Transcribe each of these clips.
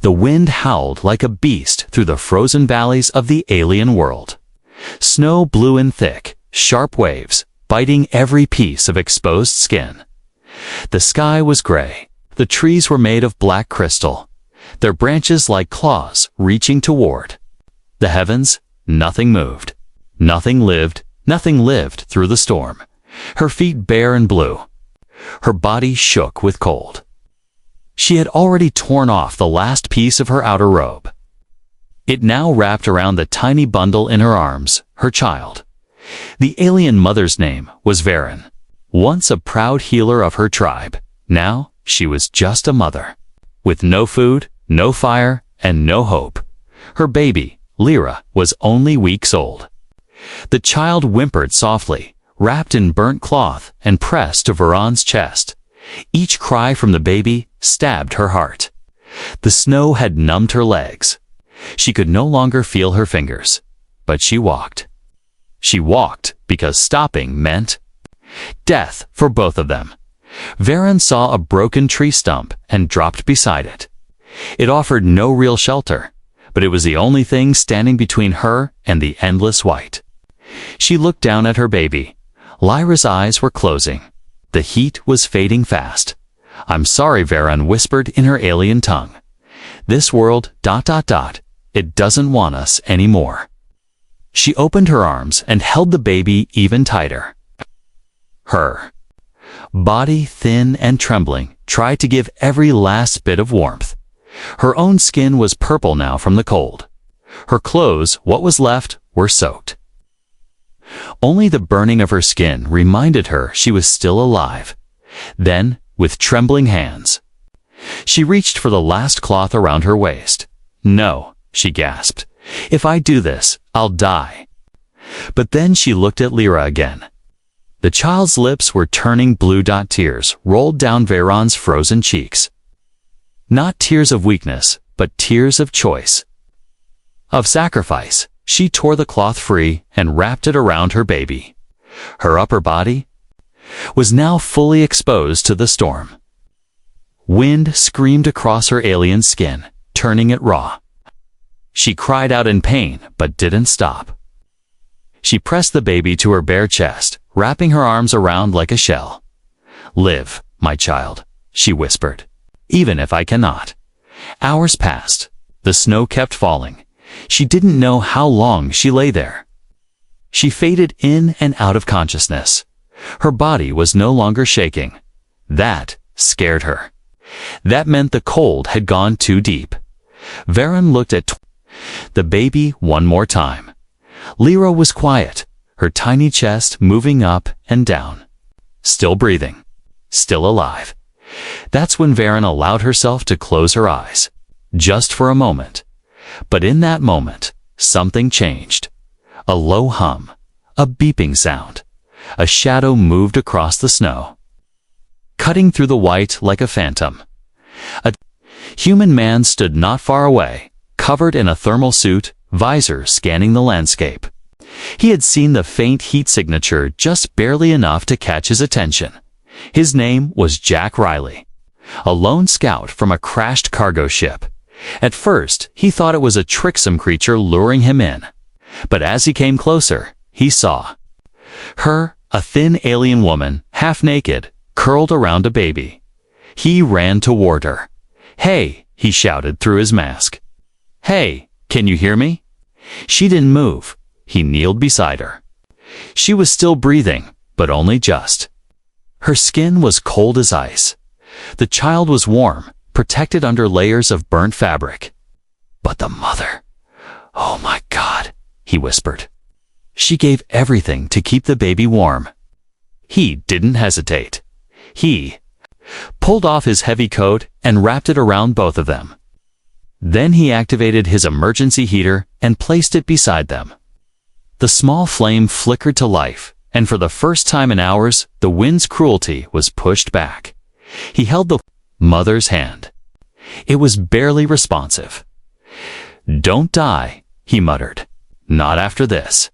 The wind howled like a beast through the frozen valleys of the alien world. Snow blew in thick, sharp waves, biting every piece of exposed skin. The sky was gray. The trees were made of black crystal, their branches like claws reaching toward. The heavens, nothing moved. Nothing lived through the storm. Her feet bare and blue. Her body shook with cold. She had already torn off the last piece of her outer robe. It now wrapped around the tiny bundle in her arms, her child. The alien mother's name was Varen. Once a proud healer of her tribe, now she was just a mother. With no food, no fire, and no hope. Her baby, Lyra, was only weeks old. The child whimpered softly, wrapped in burnt cloth and pressed to Varan's chest. Each cry from the baby stabbed her heart. The snow had numbed her legs. She could no longer feel her fingers, but she walked. She walked because stopping meant death for both of them. Varan saw a broken tree stump and dropped beside it. It offered no real shelter, but it was the only thing standing between her and the endless white. She looked down at her baby. Lyra's eyes were closing. The heat was fading fast. "I'm sorry," Varan whispered in her alien tongue. "This world, ... it doesn't want us anymore." She opened her arms and held the baby even tighter. Her body, thin and trembling, tried to give every last bit of warmth. Her own skin was purple now from the cold. Her clothes, what was left, were soaked. Only the burning of her skin reminded her she was still alive. Then, with trembling hands, she reached for the last cloth around her waist. "No," she gasped. "If I do this, I'll die." But then she looked at Lyra again. The child's lips were turning blue. Tears rolled down Varan's frozen cheeks. Not tears of weakness, but tears of choice, of sacrifice. She tore the cloth free and wrapped it around her baby. Her upper body was now fully exposed to the storm. Wind screamed across her alien skin, turning it raw. She cried out in pain, but didn't stop. She pressed the baby to her bare chest, wrapping her arms around like a shell. "Live, my child," she whispered, "even if I cannot." Hours passed. The snow kept falling. She didn't know how long she lay there. She faded in and out of consciousness. Her body was no longer shaking. That scared her. That meant the cold had gone too deep. Varan looked at the baby one more time. Lyra was quiet, her tiny chest moving up and down. Still breathing. Still alive. That's when Varan allowed herself to close her eyes. Just for a moment. But in that moment, something changed. A low hum, a beeping sound. A shadow moved across the snow, cutting through the white like a phantom. A human man stood not far away, covered in a thermal suit, visor scanning the landscape. He had seen the faint heat signature just barely enough to catch his attention. His name was Jack Riley, a lone scout from a crashed cargo ship. At first, he thought it was a tricksome creature luring him in. But as he came closer, he saw her, a thin alien woman, half naked, curled around a baby. He ran toward her. "Hey," he shouted through his mask. "Hey, can you hear me?" She didn't move. He kneeled beside her. She was still breathing, but only just. Her skin was cold as ice. The child was warm, protected under layers of burnt fabric. But the mother, "Oh my God," he whispered. She gave everything to keep the baby warm. He didn't hesitate. He pulled off his heavy coat and wrapped it around both of them. Then he activated his emergency heater and placed it beside them. The small flame flickered to life, and for the first time in hours, the wind's cruelty was pushed back. He held the mother's hand. It was barely responsive. "Don't die," he muttered. "Not after this."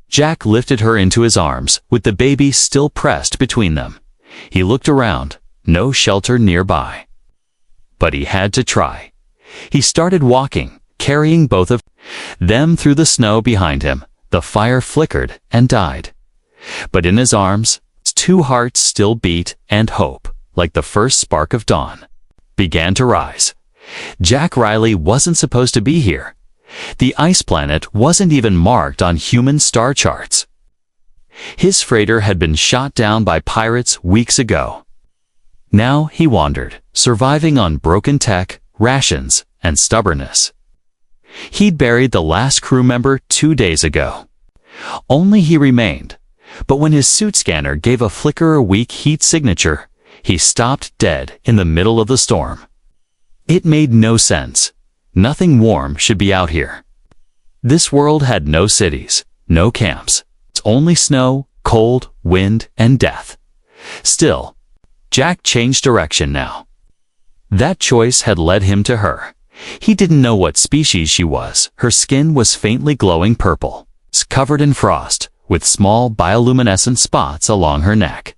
Jack lifted her into his arms, with the baby still pressed between them. He looked around, no shelter nearby. But he had to try. He started walking, carrying both of them through the snow behind him. The fire flickered and died. But in his arms, 2 hearts still beat, and hope, like the first spark of dawn, began to rise. Jack Riley wasn't supposed to be here. The ice planet wasn't even marked on human star charts. His freighter had been shot down by pirates weeks ago. Now he wandered, surviving on broken tech, rations, and stubbornness. He'd buried the last crew member 2 days ago. Only he remained, but when his suit scanner gave a flicker-a-weak heat signature, he stopped dead in the middle of the storm. It made no sense. Nothing warm should be out here. This world had no cities, no camps. It's only snow, cold, wind, and death. Still, Jack changed direction now. That choice had led him to her. He didn't know what species she was. Her skin was faintly glowing purple, covered in frost, with small bioluminescent spots along her neck.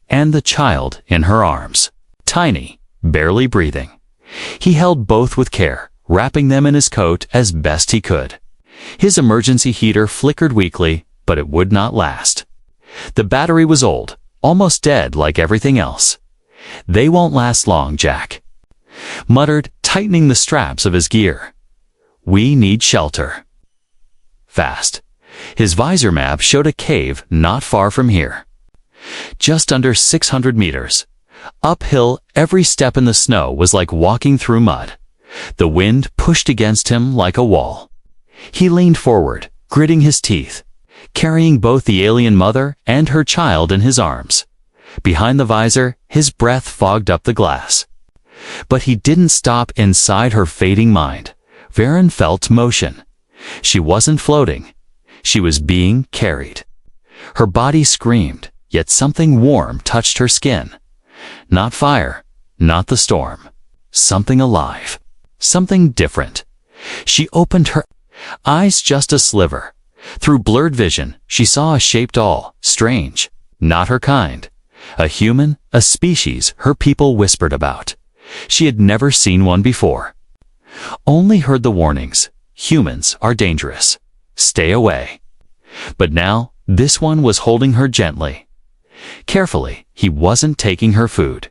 And the child in her arms, tiny, barely breathing. He held both with care, wrapping them in his coat as best he could. His emergency heater flickered weakly, but it would not last. The battery was old, almost dead like everything else. "They won't last long, Jack," muttered, tightening the straps of his gear. "We need shelter." Fast. His visor map showed a cave not far from here. Just under 600 meters. Uphill, every step in the snow was like walking through mud. The wind pushed against him like a wall. He leaned forward, gritting his teeth, carrying both the alien mother and her child in his arms. Behind the visor, his breath fogged up the glass. But he didn't stop inside her fading mind. Varen felt motion. She wasn't floating. She was being carried. Her body screamed, yet something warm touched her skin. Not fire, not the storm. Something alive. Something different. She opened her eyes just a sliver. Through blurred vision, she saw a shape doll, strange, not her kind. A human, a species her people whispered about. She had never seen one before. Only heard the warnings. Humans are dangerous. Stay away. But now, this one was holding her gently. Carefully, he wasn't taking her food.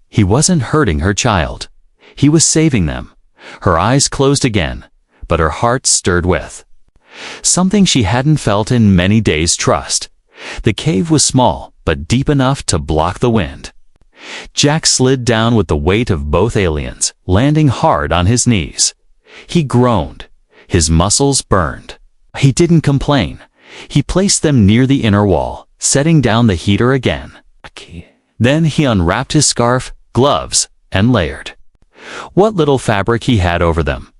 He wasn't hurting her child. He was saving them. Her eyes closed again, but her heart stirred with something she hadn't felt in many days. Trust. The cave was small, but deep enough to block the wind. Jack slid down with the weight of both aliens, landing hard on his knees. He groaned. His muscles burned. He didn't complain. He placed them near the inner wall, setting down the heater again. Then he unwrapped his scarf, gloves, and layered what little fabric he had over them.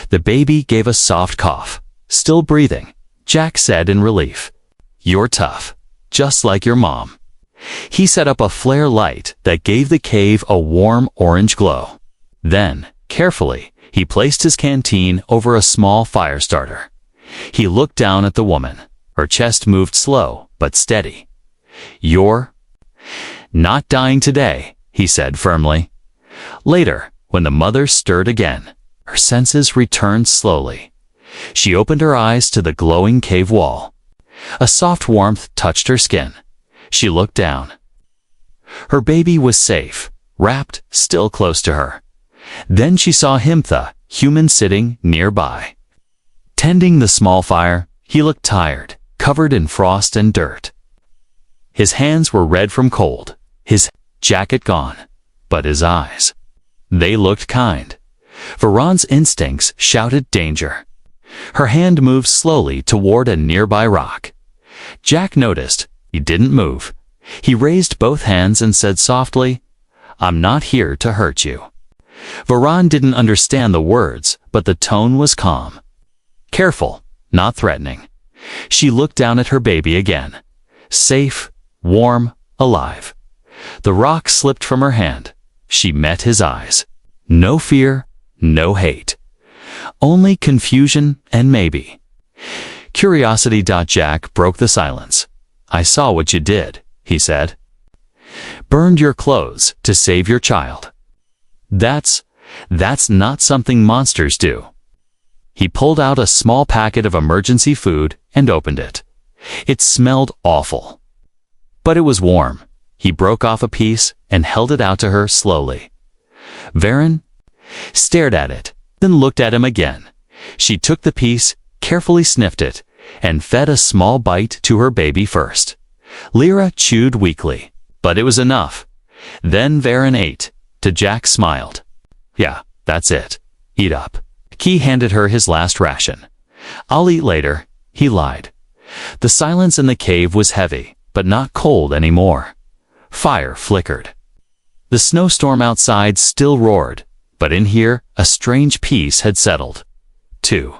The baby gave a soft cough. "Still breathing," Jack said in relief. "You're tough, just like your mom." He set up a flare light that gave the cave a warm orange glow. Then, carefully, he placed his canteen over a small fire starter. He looked down at the woman. Her chest moved slow but steady. "You're not dying today," he said firmly. Later, when the mother stirred again, her senses returned slowly. She opened her eyes to the glowing cave wall. A soft warmth touched her skin. She looked down. Her baby was safe, wrapped, still close to her. Then she saw Himtha, human, sitting nearby. Tending the small fire, he looked tired, covered in frost and dirt. His hands were red from cold, his jacket gone, but his eyes, they looked kind. Varan's instincts shouted danger. Her hand moved slowly toward a nearby rock. Jack noticed. He didn't move. He raised both hands and said softly, "I'm not here to hurt you." Varan didn't understand the words, but the tone was calm. Careful, not threatening. She looked down at her baby again. Safe, warm, alive. The rock slipped from her hand. She met his eyes. No fear, no hate. Only confusion and maybe curiosity. Jack broke the silence. "I saw what you did," he said. "Burned your clothes to save your child. That's That's not something monsters do. He pulled out a small packet of emergency food and opened it. It smelled awful. But it was warm. He broke off a piece and held it out to her slowly. Varen stared at it, then looked at him again. She took the piece, carefully sniffed it, and fed a small bite to her baby first. Lyra chewed weakly, but it was enough. Then Varen ate. To Jack smiled. Yeah, that's it. Eat up. He handed her his last ration. I'll eat later, he lied. The silence in the cave was heavy, but not cold anymore. Fire flickered. The snowstorm outside still roared, but in here a strange peace had settled. 2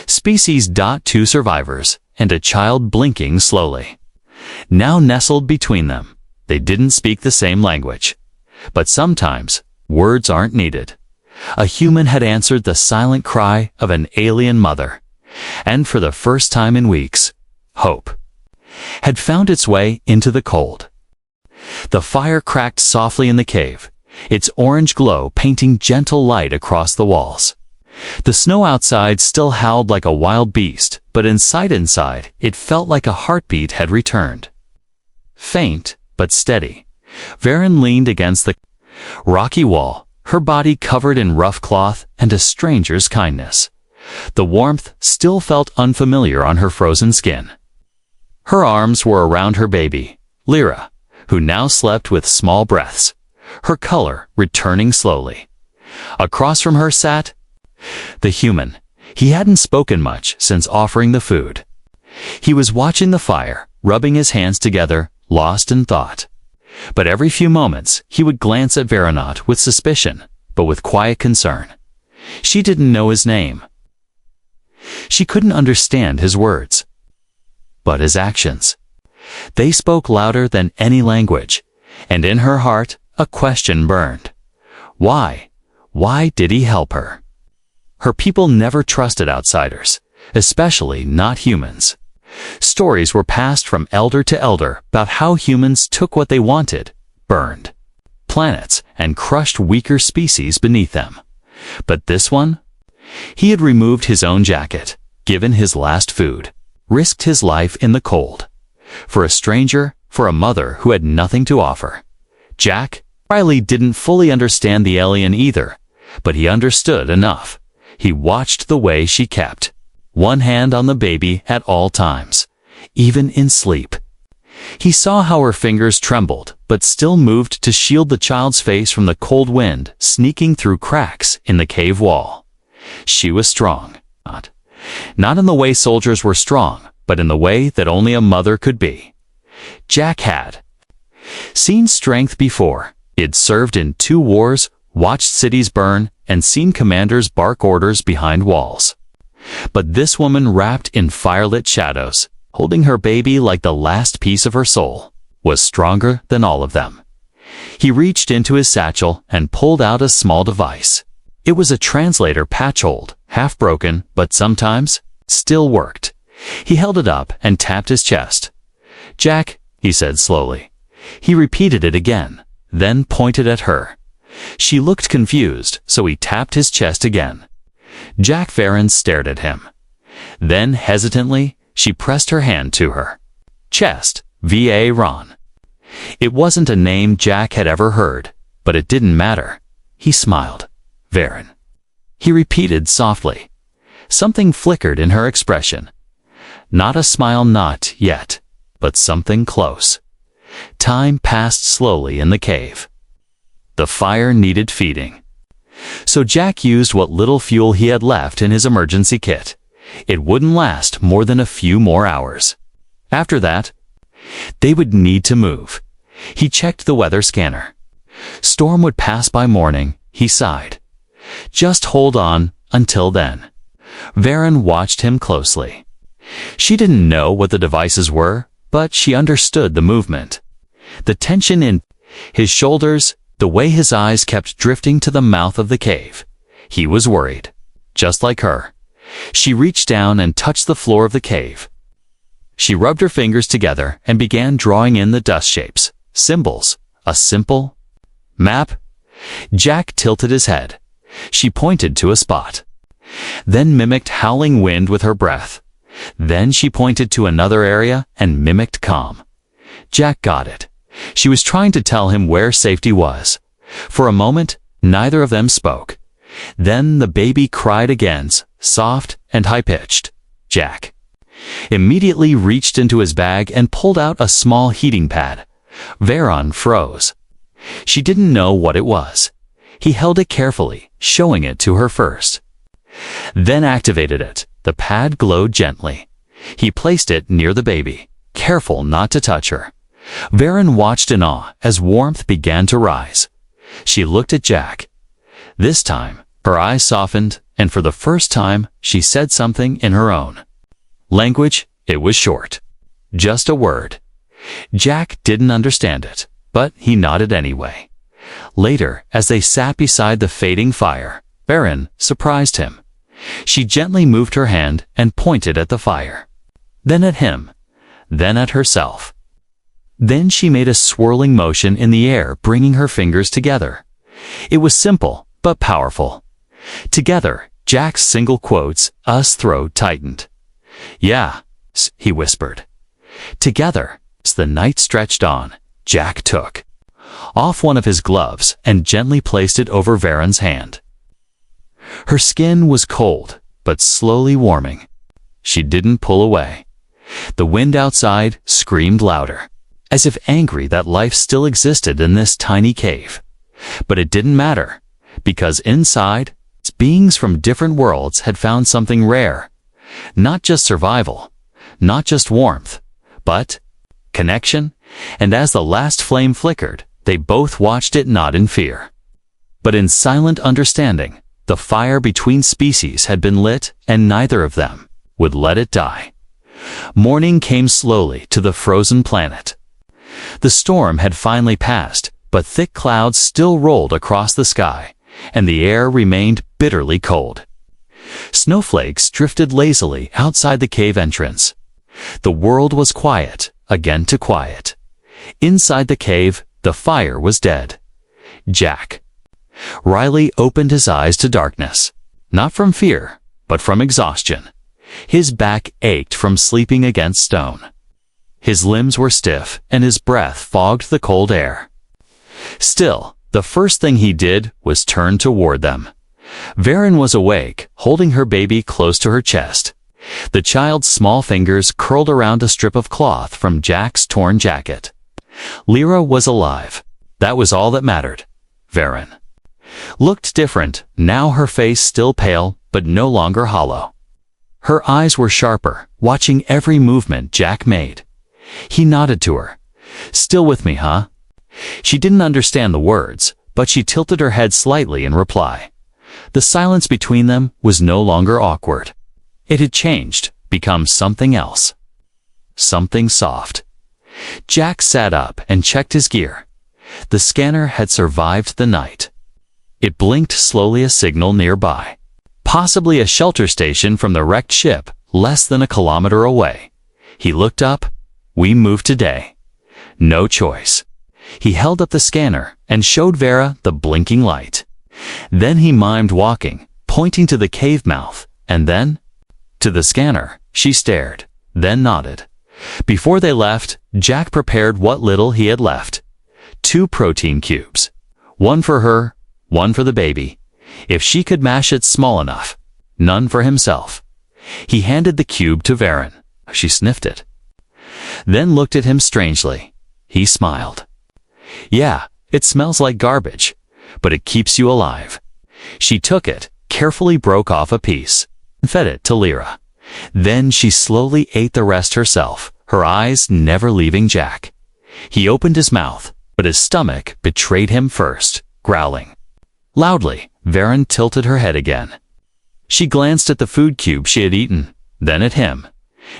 species. 2 survivors, and a child blinking slowly. Now nestled between them, they didn't speak the same language. But sometimes, words aren't needed. A human had answered the silent cry of an alien mother. And for the first time in weeks, hope had found its way into the cold. The fire cracked softly in the cave, its orange glow painting gentle light across the walls. The snow outside still howled like a wild beast, but inside it felt like a heartbeat had returned. Faint, but steady, Varen leaned against the rocky wall, her body covered in rough cloth and a stranger's kindness. The warmth still felt unfamiliar on her frozen skin. Her arms were around her baby, Lyra, who now slept with small breaths, her color returning slowly. Across from her sat the human. He hadn't spoken much since offering the food. He was watching the fire, rubbing his hands together, lost in thought. But every few moments he would glance at Varanot with suspicion, but with quiet concern. She didn't know his name. She couldn't understand his words. But his actions. They spoke louder than any language, and in her heart a question burned. Why? Why did he help her? Her people never trusted outsiders, especially not humans. Stories were passed from elder to elder about how humans took what they wanted, burned planets, and crushed weaker species beneath them. But this one? He had removed his own jacket, given his last food, risked his life in the cold. For a stranger, for a mother who had nothing to offer. Jack Riley didn't fully understand the alien either, but he understood enough. He watched the way she kept one hand on the baby at all times, even in sleep. He saw how her fingers trembled, but still moved to shield the child's face from the cold wind sneaking through cracks in the cave wall. She was strong. Not in the way soldiers were strong, but in the way that only a mother could be. Jack had seen strength before. He had served in 2 wars, watched cities burn, and seen commanders bark orders behind walls. But this woman wrapped in firelit shadows, holding her baby like the last piece of her soul, was stronger than all of them. He reached into his satchel and pulled out a small device. It was a translator patch-hold, half broken, but sometimes still worked. He held it up and tapped his chest. "Jack," he said slowly. He repeated it again, then pointed at her. She looked confused, so he tapped his chest again. Jack Varen stared at him. Then, hesitantly, she pressed her hand to her chest, V.A. Ron. It wasn't a name Jack had ever heard, but it didn't matter. He smiled. Varen. He repeated softly. Something flickered in her expression. Not a smile, not yet, but something close. Time passed slowly in the cave. The fire needed feeding. So Jack used what little fuel he had left in his emergency kit. It wouldn't last more than a few more hours. After that, they would need to move. He checked the weather scanner. Storm would pass by morning, he sighed. Just hold on until then. Varen watched him closely. She didn't know what the devices were, but she understood the movement. The tension in his shoulders, the way his eyes kept drifting to the mouth of the cave. He was worried, just like her. She reached down and touched the floor of the cave. She rubbed her fingers together and began drawing in the dust shapes, symbols, a simple map. Jack tilted his head. She pointed to a spot, then mimicked howling wind with her breath. Then she pointed to another area and mimicked calm. Jack got it. She was trying to tell him where safety was. For a moment, neither of them spoke. Then the baby cried again, soft and high-pitched. Jack immediately reached into his bag and pulled out a small heating pad. Veron froze. She didn't know what it was. He held it carefully, showing it to her first. Then activated it. The pad glowed gently. He placed it near the baby, careful not to touch her. Veron watched in awe as warmth began to rise. She looked at Jack. This time, her eyes softened, and for the first time, she said something in her own language. It was short. Just a word. Jack didn't understand it, but he nodded anyway. Later, as they sat beside the fading fire, Veron surprised him. She gently moved her hand and pointed at the fire. Then at him. Then at herself. Then she made a swirling motion in the air, bringing her fingers together. It was simple, but powerful. Together, Jack's single quotes, us throat tightened. Yeah, he whispered. Together, as the night stretched on, Jack took off one of his gloves and gently placed it over Veron's hand. Her skin was cold, but slowly warming. She didn't pull away. The wind outside screamed louder, as if angry that life still existed in this tiny cave. But it didn't matter, because inside, beings from different worlds had found something rare. Not just survival, not just warmth, but connection, and as the last flame flickered, they both watched it not in fear, but in silent understanding. The fire between species had been lit, and neither of them would let it die. Morning came slowly to the frozen planet. The storm had finally passed, but thick clouds still rolled across the sky, and the air remained bitterly cold. Snowflakes drifted lazily outside the cave entrance. The world was quiet, again to quiet. Inside the cave, the fire was dead. Jack. Riley opened his eyes to darkness, not from fear, but from exhaustion. His back ached from sleeping against stone. His limbs were stiff, and his breath fogged the cold air. Still, the first thing he did was turn toward them. Veron was awake, holding her baby close to her chest. The child's small fingers curled around a strip of cloth from Jack's torn jacket. Lyra was alive. That was all that mattered. Veron looked different, now her face still pale, but no longer hollow. Her eyes were sharper, watching every movement Jack made. He nodded to her. Still with me, huh? She didn't understand the words, but she tilted her head slightly in reply. The silence between them was no longer awkward. It had changed, become something else. Something soft. Jack sat up and checked his gear. The scanner had survived the night. It blinked slowly, a signal nearby. Possibly a shelter station from the wrecked ship, less than a kilometer away. He looked up. We moved today. No choice. He held up the scanner and showed Vera the blinking light. Then he mimed walking, pointing to the cave mouth, and then to the scanner. She stared, then nodded. Before they left, Jack prepared what little he had left. 2 protein cubes. One for her, one for the baby. If she could mash it small enough. None for himself. He handed the cube to Veron. She sniffed it, then looked at him strangely. He smiled. Yeah, it smells like garbage, but it keeps you alive. She took it, carefully broke off a piece, and fed it to Lyra. Then she slowly ate the rest herself, her eyes never leaving Jack. He opened his mouth, but his stomach betrayed him first, growling loudly. Veron tilted her head again. She glanced at the food cube she had eaten, then at him.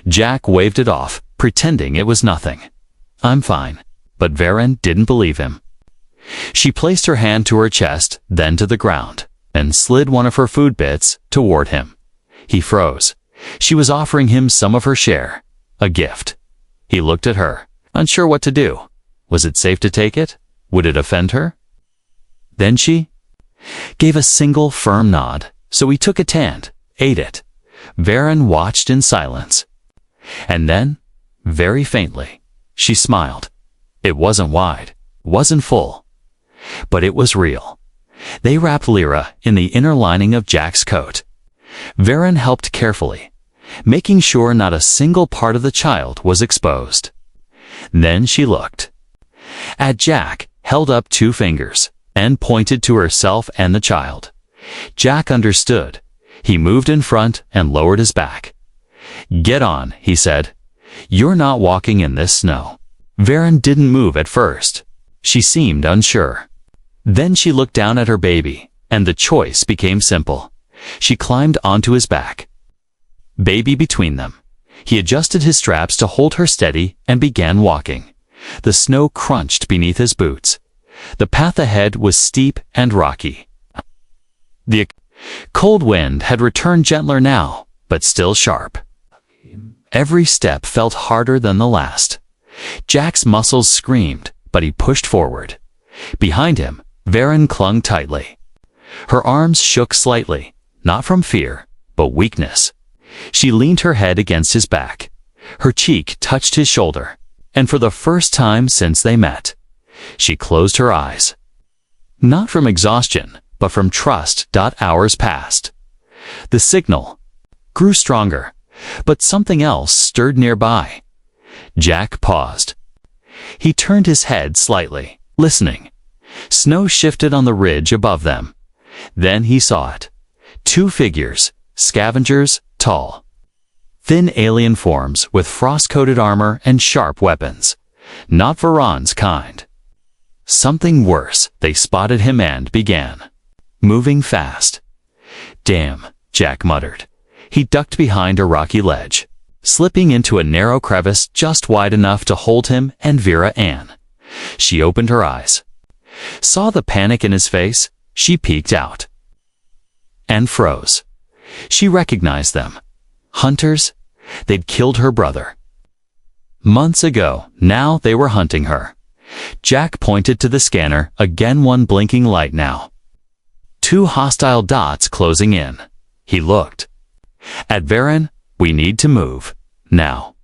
Jack waved it off, pretending it was nothing. I'm fine. But Veron didn't believe him. She placed her hand to her chest, then to the ground, and slid one of her food bits toward him. He froze. She was offering him some of her share, a gift. He looked at her, unsure what to do. Was it safe to take it? Would it offend her? Then she Gave a single firm nod, so he took a hand, ate it. Varen watched in silence. And then, very faintly, she smiled. It wasn't wide, wasn't full, but it was real. They wrapped Lyra in the inner lining of Jack's coat. Varen helped carefully, making sure not a single part of the child was exposed. Then she looked at Jack, held up 2 fingers, and pointed to herself and the child. Jack understood. He moved in front and lowered his back. "Get on," he said. "You're not walking in this snow." Varen didn't move at first. She seemed unsure. Then she looked down at her baby, and the choice became simple. She climbed onto his back, baby between them. He adjusted his straps to hold her steady and began walking. The snow crunched beneath his boots. The path ahead was steep and rocky. The cold wind had returned gentler now, but still sharp. Every step felt harder than the last. Jack's muscles screamed, but he pushed forward. Behind him, Varen clung tightly. Her arms shook slightly, not from fear, but weakness. She leaned her head against his back. Her cheek touched his shoulder, and for the first time since they met, she closed her eyes. Not from exhaustion, but from trust. Hours passed. The signal grew stronger, but something else stirred nearby. Jack paused. He turned his head slightly, listening. Snow shifted on the ridge above them. Then he saw it. 2 figures, scavengers, tall, thin alien forms with frost-coated armor and sharp weapons. Not Varan's kind. Something worse. They spotted him and began moving fast. "Damn," Jack muttered. He ducked behind a rocky ledge, slipping into a narrow crevice just wide enough to hold him and Vera Ann. She opened her eyes, saw the panic in his face. She peeked out and froze. She recognized them. Hunters. They'd killed her brother months ago. Now they were hunting her. Jack pointed to the scanner, again, one blinking light now. 2 hostile dots closing in. He looked at Varen. "We need to move now."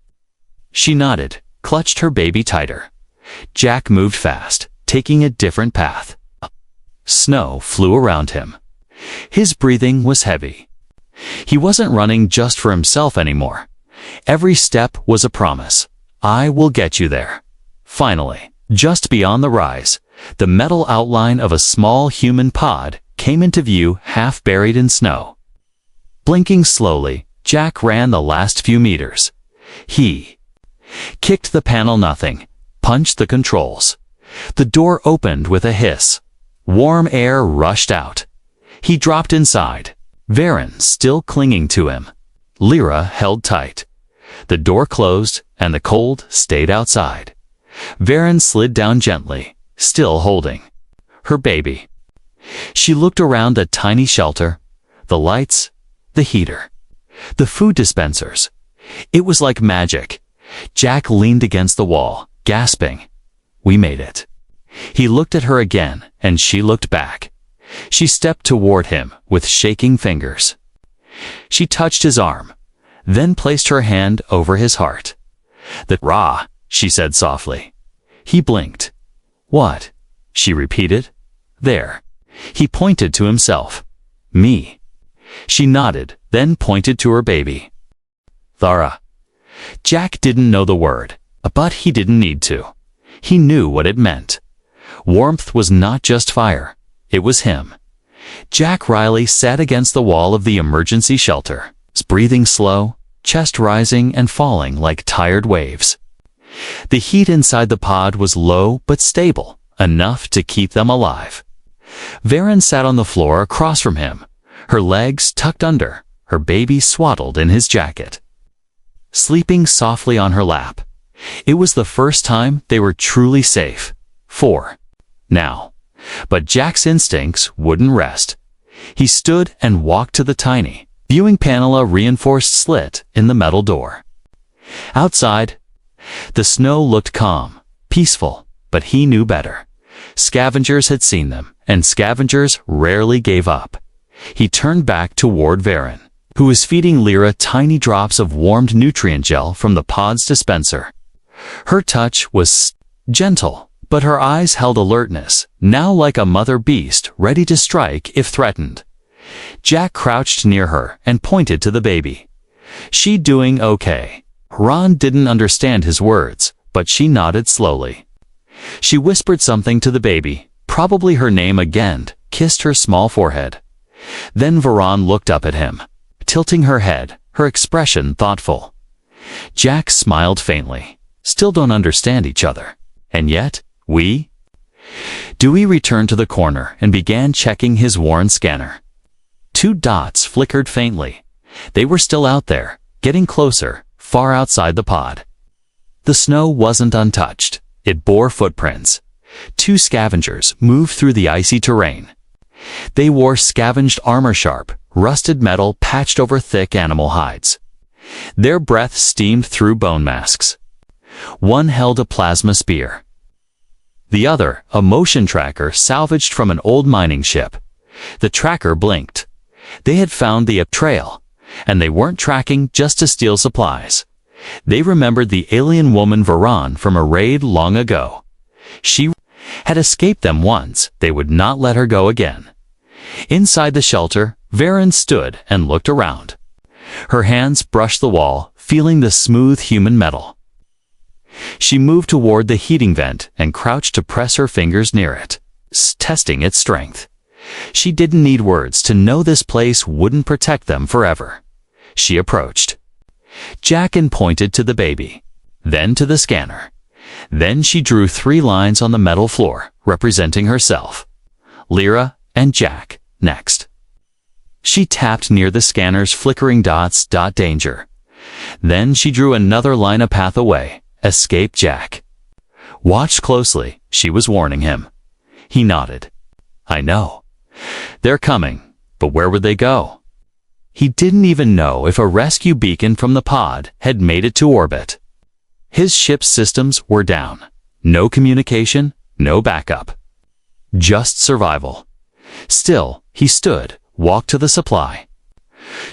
She nodded, clutched her baby tighter. Jack moved fast, taking a different path. Snow flew around him. His breathing was heavy. He wasn't running just for himself anymore. Every step was a promise. "I will get you there." Finally, just beyond the rise, the metal outline of a small human pod came into view, half buried in snow. Blinking slowly, Jack ran the last few meters. He kicked the panel nothing, punched the controls. The door opened with a hiss. Warm air rushed out. He dropped inside, Varen still clinging to him. Lyra held tight. The door closed, and the cold stayed outside. Varen slid down gently, still holding her baby. She looked around the tiny shelter, the lights, the heater, the food dispensers. It was like magic. Jack leaned against the wall, gasping. "We made it." He looked at her again, and she looked back. She stepped toward him with shaking fingers. She touched his arm, then placed her hand over his heart. "The Ra," she said softly. He blinked. "What?" she repeated. "There." He pointed to himself. "Me." She nodded, then pointed to her baby. "Thara." Jack didn't know the word, but he didn't need to. He knew what it meant. Warmth was not just fire. It was him. Jack Riley sat against the wall of the emergency shelter, breathing slow, chest rising and falling like tired waves. The heat inside the pod was low but stable, enough to keep them alive. Varen sat on the floor across from him, her legs tucked under, her baby swaddled in his jacket, sleeping softly on her lap. It was the first time they were truly safe. For now. But Jack's instincts wouldn't rest. He stood and walked to the tiny viewing panel, a reinforced slit in the metal door. Outside, the snow looked calm, peaceful, but he knew better. Scavengers had seen them, and scavengers rarely gave up. He turned back toward Varen, who was feeding Lyra tiny drops of warmed nutrient gel from the pod's dispenser. Her touch was gentle, but her eyes held alertness, now like a mother beast ready to strike if threatened. Jack crouched near her and pointed to the baby. "She doing okay?" Ron didn't understand his words, but she nodded slowly. She whispered something to the baby, probably her name again, kissed her small forehead. Then Varan looked up at him, tilting her head, her expression thoughtful. Jack smiled faintly. "Still don't understand each other. And yet, we?" Dewey returned to the corner and began checking his worn scanner. 2 dots flickered faintly. They were still out there, getting closer, far outside the pod. The snow wasn't untouched. It bore footprints. 2 scavengers moved through the icy terrain. They wore scavenged armor, sharp, rusted metal patched over thick animal hides. Their breath steamed through bone masks. One held a plasma spear. The other, a motion tracker salvaged from an old mining ship. The tracker blinked. They had found the trail, and they weren't tracking just to steal supplies. They remembered the alien woman Varan from a raid long ago. She had escaped them once. They would not let her go again. Inside the shelter, Varen stood and looked around. Her hands brushed the wall, feeling the smooth human metal. She moved toward the heating vent and crouched to press her fingers near it, testing its strength. She didn't need words to know this place wouldn't protect them forever. She approached. Jack pointed to the baby, then to the scanner. Then she drew 3 lines on the metal floor, representing herself. Lyra and Jack, next. She tapped near the scanner's flickering dots. Danger. Then she drew another line a path away. Escape Jack. Watch closely, she was warning him. He nodded. I know. They're coming, but where would they go? He didn't even know if a rescue beacon from the pod had made it to orbit. His ship's systems were down. No communication, no backup. Just survival. Still, he stood, walked to the supply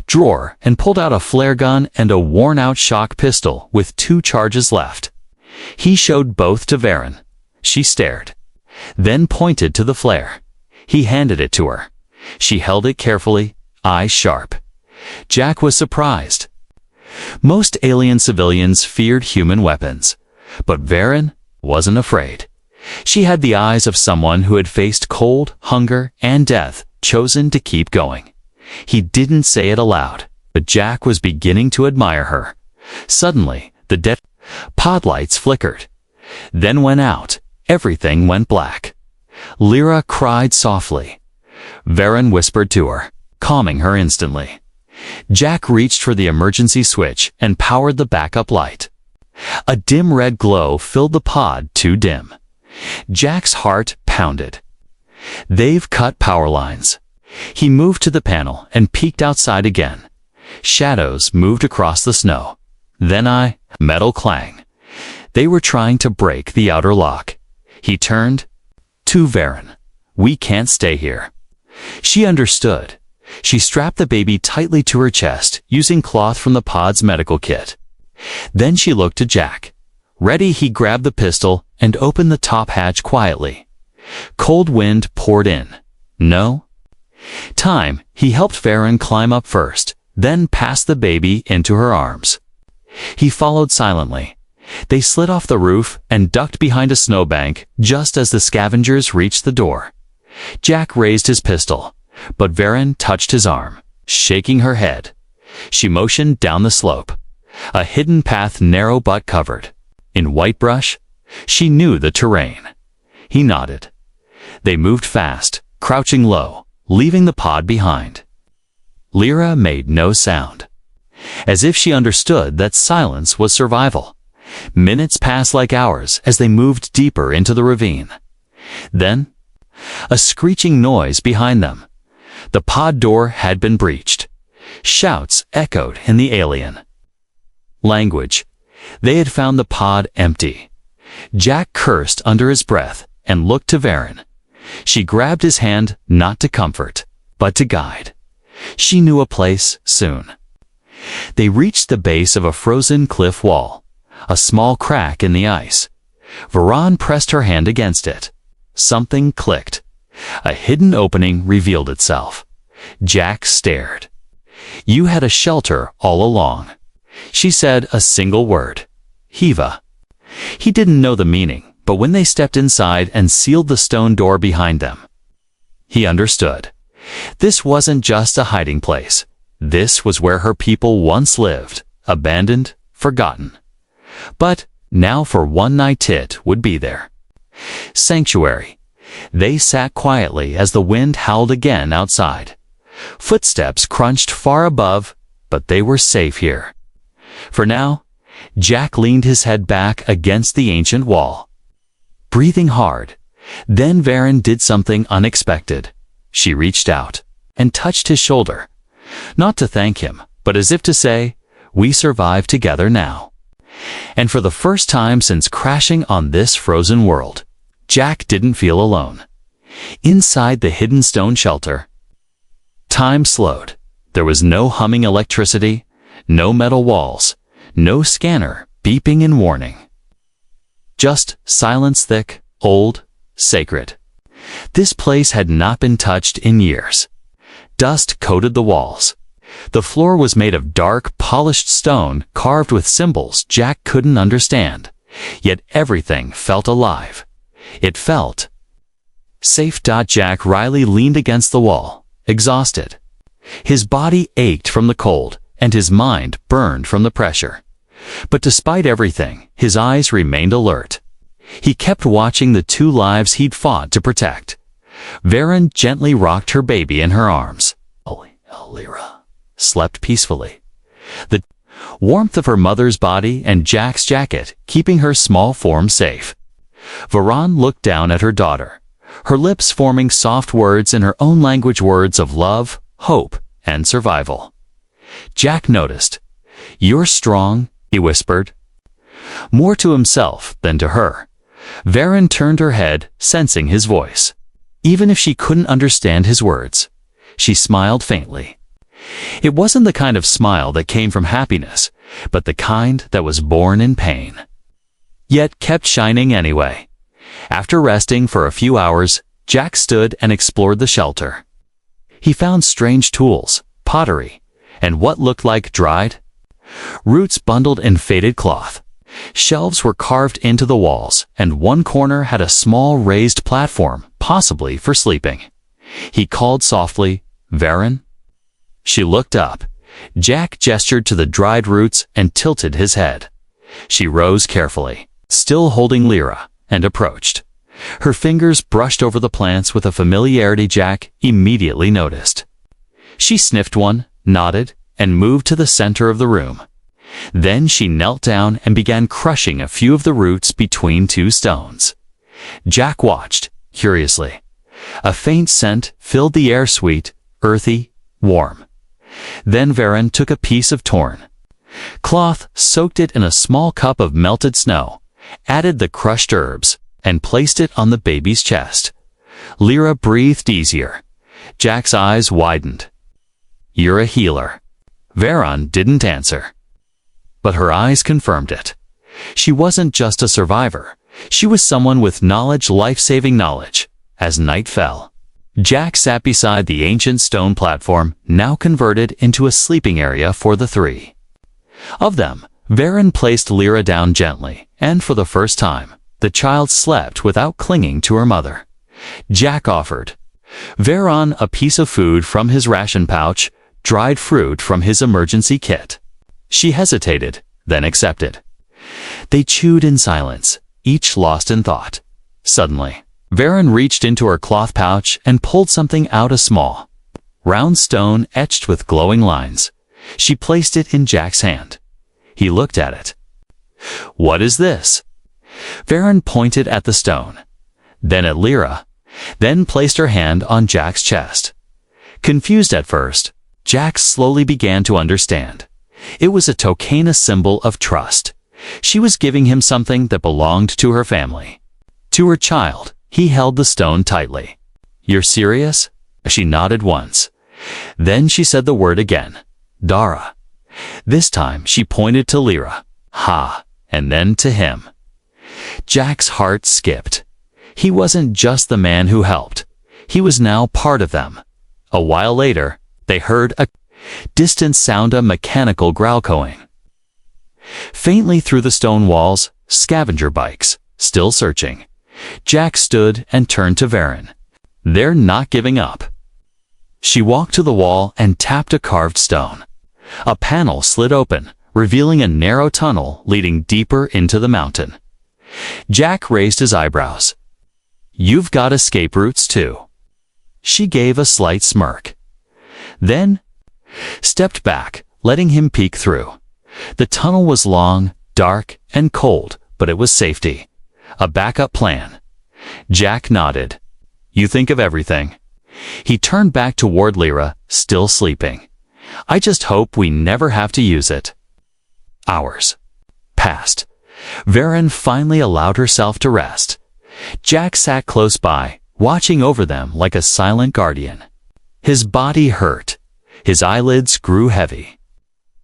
drawer and pulled out a flare gun and a worn-out shock pistol with 2 charges left. He showed both to Varen. She stared, then pointed to the flare. He handed it to her. She held it carefully, eyes sharp. Jack was surprised. Most alien civilians feared human weapons, but Varen wasn't afraid. She had the eyes of someone who had faced cold, hunger, and death, chosen to keep going. He didn't say it aloud, but Jack was beginning to admire her. Suddenly, the pod lights flickered, then went out. Everything went black. Lyra cried softly. Varen whispered to her, calming her instantly. Jack reached for the emergency switch and powered the backup light. A dim red glow filled the pod, too dim. Jack's heart pounded. They've cut power lines. He moved to the panel and peeked outside again. Shadows moved across the snow. Then metal clang. They were trying to break the outer lock. He turned to Varen. We can't stay here. She understood. She strapped the baby tightly to her chest, using cloth from the pod's medical kit. Then she looked to Jack. Ready, he grabbed the pistol and opened the top hatch quietly. Cold wind poured in. No time. He helped Varen climb up first, then passed the baby into her arms. He followed silently. They slid off the roof and ducked behind a snowbank just as the scavengers reached the door. Jack raised his pistol, but Varen touched his arm, shaking her head. She motioned down the slope. A hidden path, narrow but covered in white brush. She knew the terrain. He nodded. They moved fast, crouching low, leaving the pod behind. Lyra made no sound, as if she understood that silence was survival. Minutes passed like hours as they moved deeper into the ravine. Then, a screeching noise behind them. The pod door had been breached. Shouts echoed in the alien language. They had found the pod empty. Jack cursed under his breath, and looked to Varen. She grabbed his hand not to comfort, but to guide. She knew a place soon. They reached the base of a frozen cliff wall, a small crack in the ice. Varen pressed her hand against it. Something clicked. A hidden opening revealed itself. Jack stared. "You had a shelter all along." She said a single word. "Hiva." He didn't know the meaning, but when they stepped inside and sealed the stone door behind them, he understood. This wasn't just a hiding place. This was where her people once lived, abandoned, forgotten. But now for one night Tit would be there. Sanctuary. They sat quietly as the wind howled again outside. Footsteps crunched far above, but they were safe here. For now, Jack leaned his head back against the ancient wall, breathing hard. Then Varen did something unexpected. She reached out and touched his shoulder, not to thank him, but as if to say, "We survive together now." And for the first time since crashing on this frozen world, Jack didn't feel alone. Inside the hidden stone shelter, time slowed. There was no humming electricity, no metal walls, no scanner beeping in warning. Just silence, thick, old, sacred. This place had not been touched in years. Dust coated the walls. The floor was made of dark, polished stone carved with symbols Jack couldn't understand. Yet everything felt alive. It felt safe. Jack Riley leaned against the wall, exhausted. His body ached from the cold, and his mind burned from the pressure. But despite everything, his eyes remained alert. He kept watching the two lives he'd fought to protect. Varen gently rocked her baby in her arms. Lyra slept peacefully. The warmth of her mother's body and Jack's jacket keeping her small form safe. Varen looked down at her daughter, her lips forming soft words in her own language, words of love, hope, and survival. Jack noticed. "You're strong," he whispered. More to himself than to her. Varen turned her head, sensing his voice. Even if she couldn't understand his words, she smiled faintly. It wasn't the kind of smile that came from happiness, but the kind that was born in pain, yet kept shining anyway. After resting for a few hours, Jack stood and explored the shelter. He found strange tools, pottery, and what looked like dried roots bundled in faded cloth. Shelves were carved into the walls, and one corner had a small raised platform, possibly for sleeping. He called softly, "Varen?" She looked up. Jack gestured to the dried roots and tilted his head. She rose carefully, still holding Lyra, and approached. Her fingers brushed over the plants with a familiarity Jack immediately noticed. She sniffed one, nodded, and moved to the center of the room. Then she knelt down and began crushing a few of the roots between two stones. Jack watched, curiously. A faint scent filled the air, sweet, earthy, warm. Then Varen took a piece of torn cloth, soaked it in a small cup of melted snow, added the crushed herbs, and placed it on the baby's chest. Lyra breathed easier. Jack's eyes widened. "You're a healer." Varen didn't answer, but her eyes confirmed it. She wasn't just a survivor. She was someone with knowledge, life-saving knowledge. As night fell, Jack sat beside the ancient stone platform, now converted into a sleeping area for the three of them. Varen placed Lyra down gently, and for the first time, the child slept without clinging to her mother. Jack offered Varen a piece of food from his ration pouch, dried fruit from his emergency kit. She hesitated, then accepted. They chewed in silence, each lost in thought. Suddenly, Varen reached into her cloth pouch and pulled something out, a small, round stone etched with glowing lines. She placed it in Jack's hand. He looked at it. "What is this?" Varen pointed at the stone, then at Lyra, then placed her hand on Jack's chest. Confused at first, Jack slowly began to understand. It was a token, a symbol of trust. She was giving him something that belonged to her family, to her child, He held the stone tightly. "You're serious?" She nodded once. Then she said the word again. "Dara." This time she pointed to Lyra. "Ha," and then to him. Jack's heart skipped. He wasn't just the man who helped. He was now part of them. A while later, they heard a distant sound of mechanical growling. Faintly through the stone walls, scavenger bikes, still searching. Jack stood and turned to Varen. "They're not giving up." She walked to the wall and tapped a carved stone. A panel slid open, revealing a narrow tunnel leading deeper into the mountain. Jack raised his eyebrows. "You've got escape routes too." She gave a slight smirk. Then stepped back, letting him peek through. The tunnel was long, dark, and cold, but it was safety. A backup plan. Jack nodded. "You think of everything." He turned back toward Lyra, still sleeping. "I just hope we never have to use it." Hours passed. Varen finally allowed herself to rest. Jack sat close by, watching over them like a silent guardian. His body hurt. His eyelids grew heavy.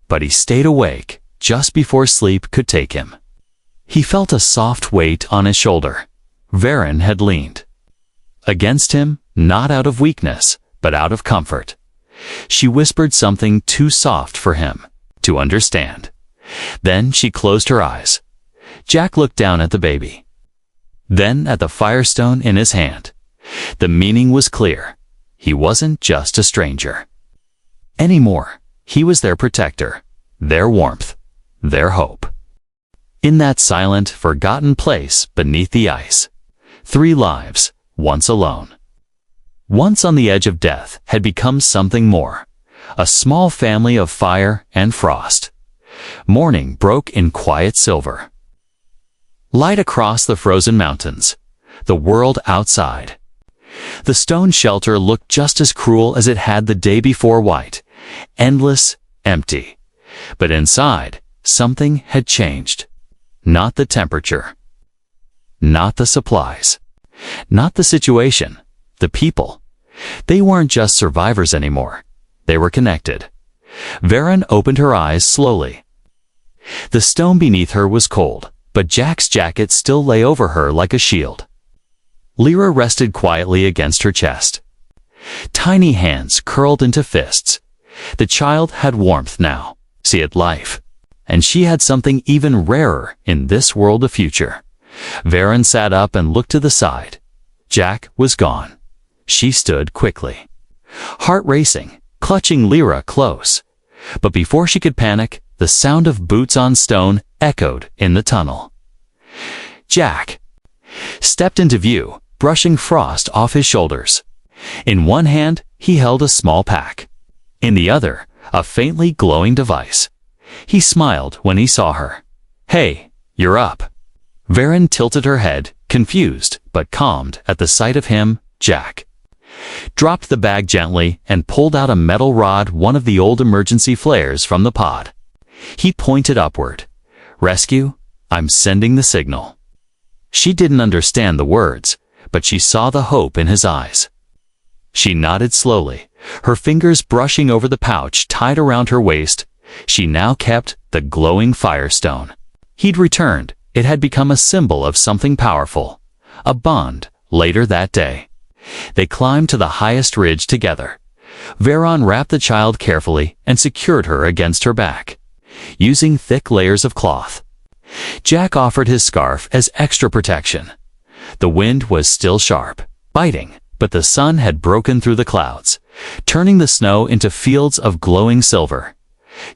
But he stayed awake just before sleep could take him. He felt a soft weight on his shoulder. Varen had leaned against him, not out of weakness, but out of comfort. She whispered something too soft for him to understand. Then she closed her eyes. Jack looked down at the baby. Then at the firestone in his hand. The meaning was clear. He wasn't just a stranger anymore. He was their protector, their warmth, their hope. In that silent, forgotten place beneath the ice, 3 lives, once alone, once on the edge of death, had become something more. A small family of fire and frost. Morning broke in quiet silver. Light across the frozen mountains. The world outside. The stone shelter looked just as cruel as it had the day before, white, endless, empty. But inside, something had changed. Not the temperature. Not the supplies. Not the situation. The people. They weren't just survivors anymore. They were connected. Varen opened her eyes slowly. The stone beneath her was cold, but Jack's jacket still lay over her like a shield. Lyra rested quietly against her chest. Tiny hands curled into fists. The child had warmth now. She had life. And she had something even rarer in this world of future. Varen sat up and looked to the side. Jack was gone. She stood quickly, heart racing, clutching Lyra close. But before she could panic, the sound of boots on stone echoed in the tunnel. Jack stepped into view, brushing frost off his shoulders. In one hand, he held a small pack. In the other, a faintly glowing device. He smiled when he saw her. "Hey, you're up." Varen tilted her head, confused but calmed at the sight of him. Jack dropped the bag gently and pulled out a metal rod, one of the old emergency flares from the pod. He pointed upward. "Rescue, I'm sending the signal." She didn't understand the words, but she saw the hope in his eyes. She nodded slowly, her fingers brushing over the pouch tied around her waist. She now kept the glowing firestone. He'd returned. It had become a symbol of something powerful. A bond. Later that day, they climbed to the highest ridge together. Varen wrapped the child carefully and secured her against her back, using thick layers of cloth. Jack offered his scarf as extra protection. The wind was still sharp, biting, but the sun had broken through the clouds, turning the snow into fields of glowing silver.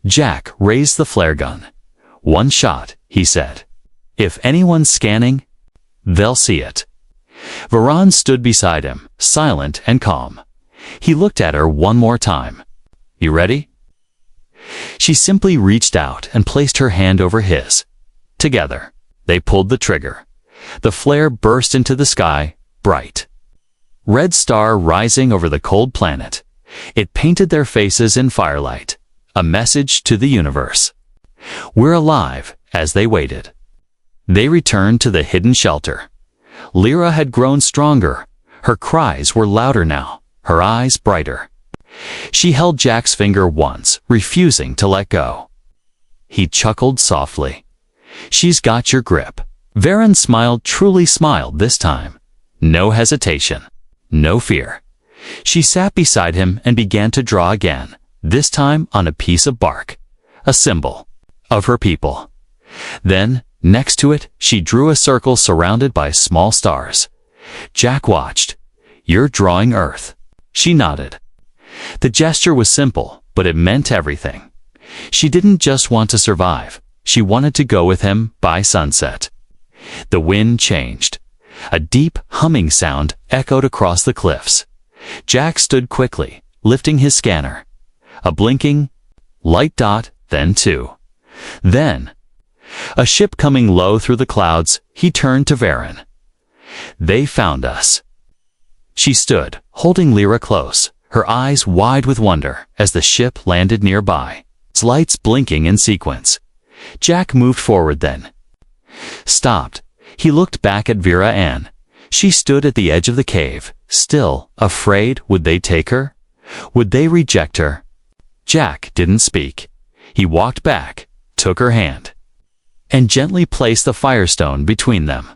Jack raised the flare gun. "One shot," he said. "If anyone's scanning, they'll see it." Varen stood beside him, silent and calm. He looked at her one more time. "You ready?" She simply reached out and placed her hand over his. Together, they pulled the trigger. The flare burst into the sky, bright red star rising over the cold planet. It painted their faces in firelight, a message to the universe. "We're alive." As they waited, they returned to the hidden shelter. Lyra had grown stronger. Her cries were louder now, her eyes brighter. She held Jack's finger once, refusing to let go. He chuckled softly. "She's got your grip." Varen smiled, truly smiled this time. No hesitation. No fear. She sat beside him and began to draw again, this time on a piece of bark, a symbol of her people. Then, next to it, she drew a circle surrounded by small stars. Jack watched. "You're drawing Earth." She nodded. The gesture was simple, but it meant everything. She didn't just want to survive. She wanted to go with him by sunset. The wind changed. A deep, humming sound echoed across the cliffs. Jack stood quickly, lifting his scanner. A blinking light dot, then two. Then, a ship coming low through the clouds. He turned to Varen. "They found us." She stood, holding Lyra close, her eyes wide with wonder as the ship landed nearby, its lights blinking in sequence. Jack moved forward then. Stopped. He looked back at Vera Ann. She stood at the edge of the cave, still, afraid. Would they take her? Would they reject her? Jack didn't speak. He walked back, took her hand, and gently placed the firestone between them.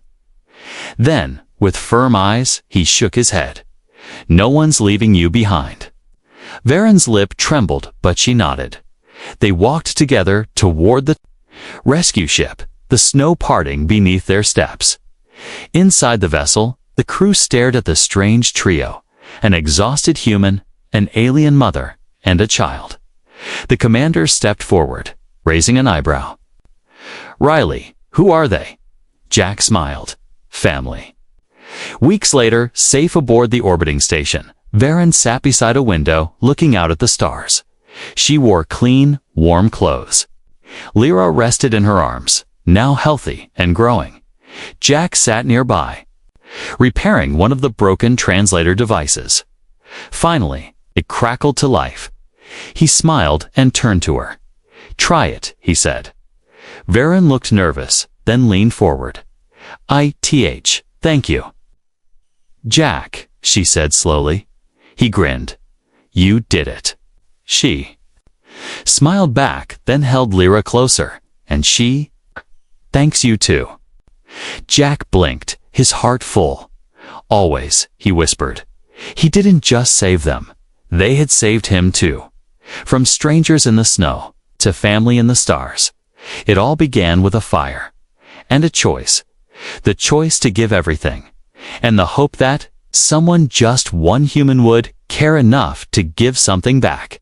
Then, with firm eyes, he shook his head. "No one's leaving you behind." Varen's lip trembled, but she nodded. They walked together toward the rescue ship, the snow parting beneath their steps. Inside the vessel, the crew stared at the strange trio, an exhausted human, an alien mother, and a child. The commander stepped forward, raising an eyebrow. "Riley, who are they?" Jack smiled. "Family." Weeks later, safe aboard the orbiting station, Varen sat beside a window, looking out at the stars. She wore clean, warm clothes. Lyra rested in her arms, now healthy and growing. Jack sat nearby, repairing one of the broken translator devices. Finally, it crackled to life. He smiled and turned to her. "Try it," he said. Varen looked nervous, then leaned forward. Thank you." "Jack," she said slowly. He grinned. "You did it." She smiled back, then held Lyra closer, and she, "Thanks, you too." Jack blinked, his heart full. "Always," he whispered. He didn't just save them. They had saved him too. From strangers in the snow, to family in the stars. It all began with a fire. And a choice. The choice to give everything. And the hope that someone, just one human, would care enough to give something back.